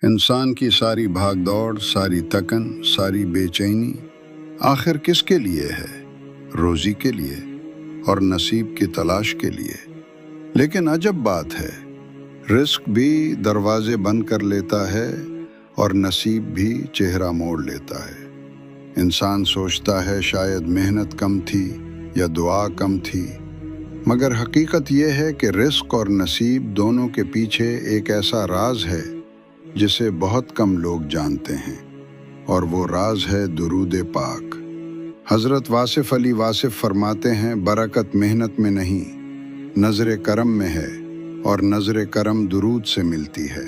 انسان کی ساری بھاگ دوڑ، ساری تکن، ساری بے چینی آخر کس کے لیے ہے؟ روزی کے لیے اور نصیب کی تلاش کے لیے۔ لیکن عجب بات ہے، رزق بھی دروازے بند کر لیتا ہے اور نصیب بھی چہرہ موڑ لیتا ہے۔ انسان سوچتا ہے شاید محنت کم تھی یا دعا کم تھی، مگر حقیقت یہ ہے کہ رزق اور نصیب دونوں کے پیچھے ایک ایسا راز ہے جسے بہت کم لوگ جانتے ہیں، اور وہ راز ہے درود پاک۔ حضرت واصف علی واصف فرماتے ہیں، برکت محنت میں نہیں، نظر کرم میں ہے، اور نظر کرم درود سے ملتی ہے۔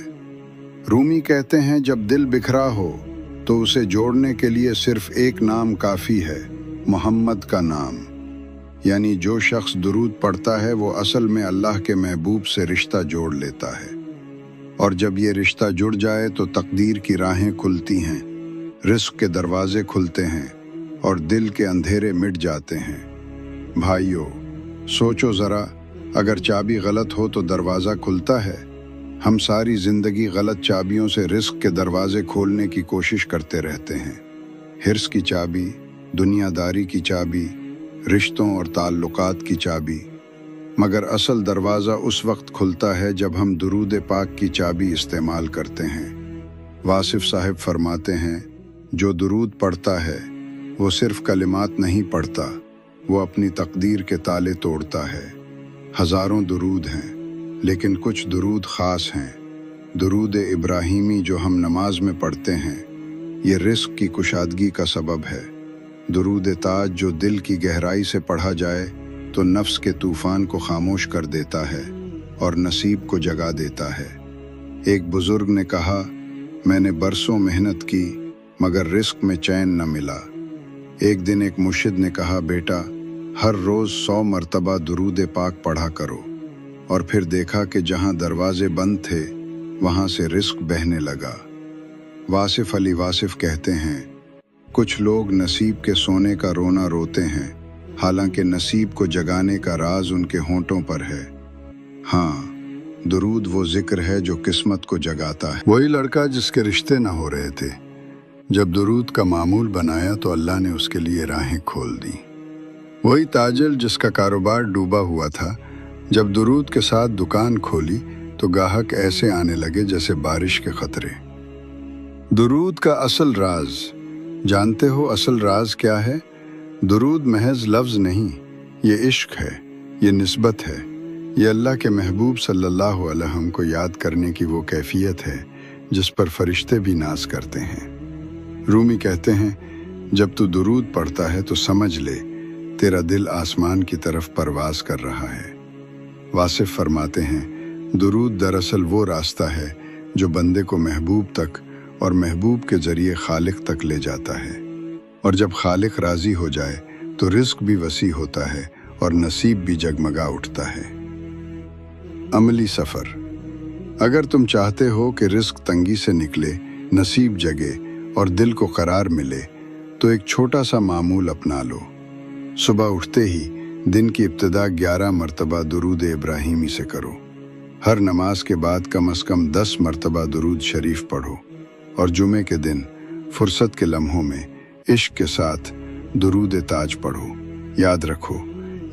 رومی کہتے ہیں، جب دل بکھرا ہو تو اسے جوڑنے کے لیے صرف ایک نام کافی ہے، محمد کا نام۔ یعنی جو شخص درود پڑھتا ہے وہ اصل میں اللہ کے محبوب سے رشتہ جوڑ لیتا ہے، اور جب یہ رشتہ جڑ جائے تو تقدیر کی راہیں کھلتی ہیں، رزق کے دروازے کھلتے ہیں اور دل کے اندھیرے مٹ جاتے ہیں۔ بھائیو، سوچو ذرا، اگر چابی غلط ہو تو دروازہ کھلتا ہے؟ ہم ساری زندگی غلط چابیوں سے رزق کے دروازے کھولنے کی کوشش کرتے رہتے ہیں۔ حرص کی چابی، دنیا داری کی چابی، رشتوں اور تعلقات کی چابی۔ مگر اصل دروازہ اس وقت کھلتا ہے جب ہم درود پاک کی چابی استعمال کرتے ہیں۔ واصف صاحب فرماتے ہیں، جو درود پڑھتا ہے وہ صرف کلمات نہیں پڑھتا، وہ اپنی تقدیر کے تالے توڑتا ہے۔ ہزاروں درود ہیں، لیکن کچھ درود خاص ہیں۔ درود ابراہیمی جو ہم نماز میں پڑھتے ہیں، یہ رزق کی کشادگی کا سبب ہے۔ درود تاج جو دل کی گہرائی سے پڑھا جائے تو نفس کے طوفان کو خاموش کر دیتا ہے اور نصیب کو جگا دیتا ہے۔ ایک بزرگ نے کہا، میں نے برسوں محنت کی مگر رزق میں چین نہ ملا۔ ایک دن ایک مرشد نے کہا، بیٹا، ہر روز 100 مرتبہ درود پاک پڑھا کرو، اور پھر دیکھا کہ جہاں دروازے بند تھے وہاں سے رزق بہنے لگا۔ واصف علی واصف کہتے ہیں، کچھ لوگ نصیب کے سونے کا رونا روتے ہیں، حالانکہ نصیب کو جگانے کا راز ان کے ہونٹوں پر ہے۔ ہاں، درود وہ ذکر ہے جو قسمت کو جگاتا ہے۔ وہی لڑکا جس کے رشتے نہ ہو رہے تھے، جب درود کا معمول بنایا تو اللہ نے اس کے لیے راہیں کھول دیں۔ وہی تاجر جس کا کاروبار ڈوبا ہوا تھا، جب درود کے ساتھ دکان کھولی تو گاہک ایسے آنے لگے جیسے بارش کے قطرے۔ درود کا اصل راز جانتے ہو؟ اصل راز کیا ہے؟ درود محض لفظ نہیں، یہ عشق ہے، یہ نسبت ہے، یہ اللہ کے محبوب صلی اللہ علیہ وسلم کو یاد کرنے کی وہ کیفیت ہے جس پر فرشتے بھی ناز کرتے ہیں۔ رومی کہتے ہیں، جب تو درود پڑھتا ہے تو سمجھ لے تیرا دل آسمان کی طرف پرواز کر رہا ہے۔ واصف فرماتے ہیں، درود دراصل وہ راستہ ہے جو بندے کو محبوب تک اور محبوب کے ذریعے خالق تک لے جاتا ہے، اور جب خالق راضی ہو جائے تو رزق بھی وسیع ہوتا ہے اور نصیب بھی جگمگا اٹھتا ہے۔ عملی سفر۔ اگر تم چاہتے ہو کہ رزق تنگی سے نکلے، نصیب جگے اور دل کو قرار ملے، تو ایک چھوٹا سا معمول اپنا لو۔ صبح اٹھتے ہی دن کی ابتدا 11 مرتبہ درود ابراہیمی سے کرو۔ ہر نماز کے بعد کم از کم 10 مرتبہ درود شریف پڑھو، اور جمعے کے دن فرصت کے لمحوں میں عشق کے ساتھ درود تاج پڑھو۔ یاد رکھو،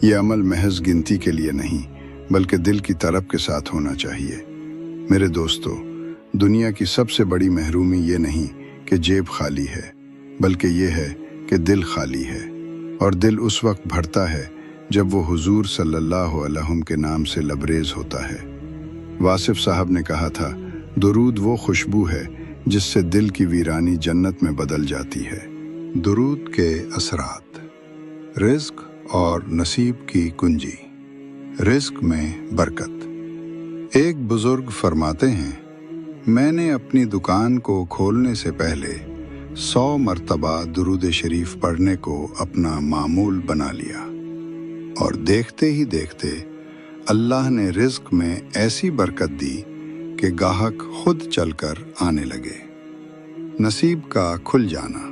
یہ عمل محض گنتی کے لیے نہیں بلکہ دل کی طلب کے ساتھ ہونا چاہیے۔ میرے دوستو، دنیا کی سب سے بڑی محرومی یہ نہیں کہ جیب خالی ہے، بلکہ یہ ہے کہ دل خالی ہے، اور دل اس وقت بھرتا ہے جب وہ حضور صلی اللہ علیہ وسلم کے نام سے لبریز ہوتا ہے۔ واصف صاحب نے کہا تھا، درود وہ خوشبو ہے جس سے دل کی ویرانی جنت میں بدل جاتی ہے۔ درود کے اثرات۔ رزق اور نصیب کی کنجی۔ رزق میں برکت۔ ایک بزرگ فرماتے ہیں، میں نے اپنی دکان کو کھولنے سے پہلے 100 مرتبہ درود شریف پڑھنے کو اپنا معمول بنا لیا، اور دیکھتے ہی دیکھتے اللہ نے رزق میں ایسی برکت دی کہ گاہک خود چل کر آنے لگے۔ نصیب کا کھل جانا۔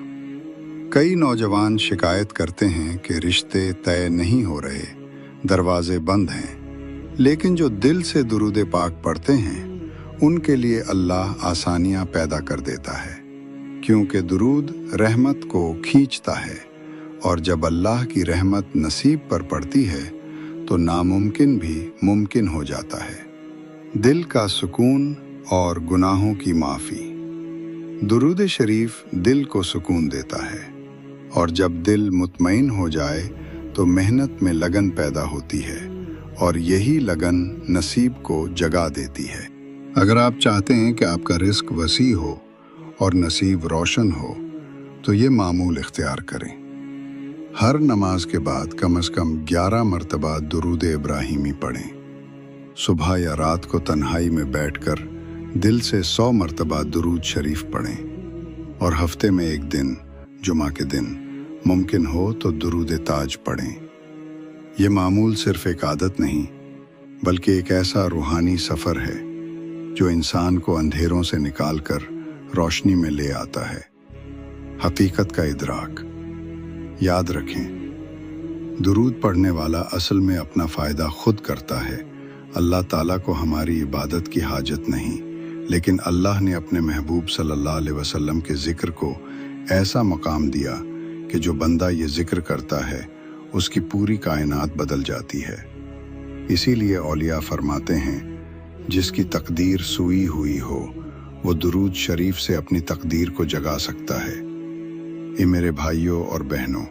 کئی نوجوان شکایت کرتے ہیں کہ رشتے طے نہیں ہو رہے، دروازے بند ہیں، لیکن جو دل سے درود پاک پڑھتے ہیں ان کے لیے اللہ آسانیاں پیدا کر دیتا ہے، کیونکہ درود رحمت کو کھینچتا ہے، اور جب اللہ کی رحمت نصیب پر پڑتی ہے تو ناممکن بھی ممکن ہو جاتا ہے۔ دل کا سکون اور گناہوں کی معافی۔ درود شریف دل کو سکون دیتا ہے، اور جب دل مطمئن ہو جائے تو محنت میں لگن پیدا ہوتی ہے، اور یہی لگن نصیب کو جگا دیتی ہے۔ اگر آپ چاہتے ہیں کہ آپ کا رزق وسیع ہو اور نصیب روشن ہو تو یہ معمول اختیار کریں۔ ہر نماز کے بعد کم از کم 11 مرتبہ درود ابراہیمی پڑھیں۔ صبح یا رات کو تنہائی میں بیٹھ کر دل سے 100 مرتبہ درود شریف پڑھیں، اور ہفتے میں ایک دن جمعہ کے دن ممکن ہو تو درود تاج پڑھیں۔ یہ معمول صرف ایک عادت نہیں بلکہ ایک ایسا روحانی سفر ہے جو انسان کو اندھیروں سے نکال کر روشنی میں لے آتا ہے۔ حقیقت کا ادراک۔ یاد رکھیں، درود پڑھنے والا اصل میں اپنا فائدہ خود کرتا ہے۔ اللہ تعالیٰ کو ہماری عبادت کی حاجت نہیں، لیکن اللہ نے اپنے محبوب صلی اللہ علیہ وسلم کے ذکر کو ایسا مقام دیا کہ جو بندہ یہ ذکر کرتا ہے اس کی پوری کائنات بدل جاتی ہے۔ اسی لیے اولیاء فرماتے ہیں، جس کی تقدیر سوئی ہوئی ہو وہ درود شریف سے اپنی تقدیر کو جگا سکتا ہے۔ اے میرے بھائیوں اور بہنوں،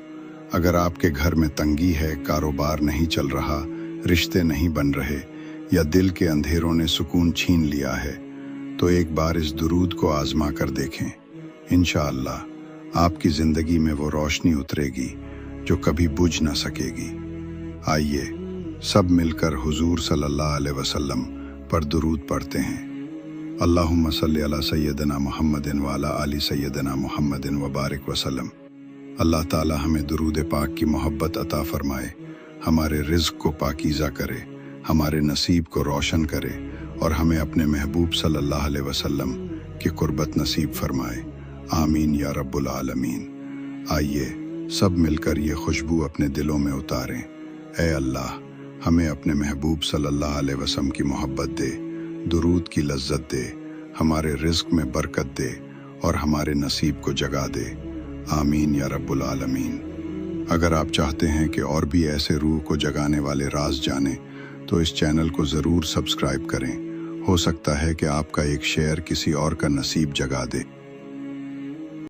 اگر آپ کے گھر میں تنگی ہے، کاروبار نہیں چل رہا، رشتے نہیں بن رہے، یا دل کے اندھیروں نے سکون چھین لیا ہے، تو ایک بار اس درود کو آزما کر دیکھیں۔ انشاءاللہ آپ کی زندگی میں وہ روشنی اترے گی جو کبھی بجھ نہ سکے گی۔ آئیے سب مل کر حضور صلی اللہ علیہ وسلم پر درود پڑھتے ہیں۔ اللہم صلی علی سیدنا محمد وعلی آل سیدنا محمد وبارک وسلم۔ اللہ تعالی ہمیں درود پاک کی محبت عطا فرمائے، ہمارے رزق کو پاکیزہ کرے، ہمارے نصیب کو روشن کرے، اور ہمیں اپنے محبوب صلی اللہ علیہ وسلم کی قربت نصیب فرمائے۔ آمین یا رب العالمین۔ آئیے سب مل کر یہ خوشبو اپنے دلوں میں اتاریں۔ اے اللہ، ہمیں اپنے محبوب صلی اللہ علیہ وسلم کی محبت دے، درود کی لذت دے، ہمارے رزق میں برکت دے، اور ہمارے نصیب کو جگا دے۔ آمین یا رب العالمین۔ اگر آپ چاہتے ہیں کہ اور بھی ایسے روح کو جگانے والے راز جانیں تو اس چینل کو ضرور سبسکرائب کریں۔ ہو سکتا ہے کہ آپ کا ایک شیئر کسی اور کا نصیب جگا دے۔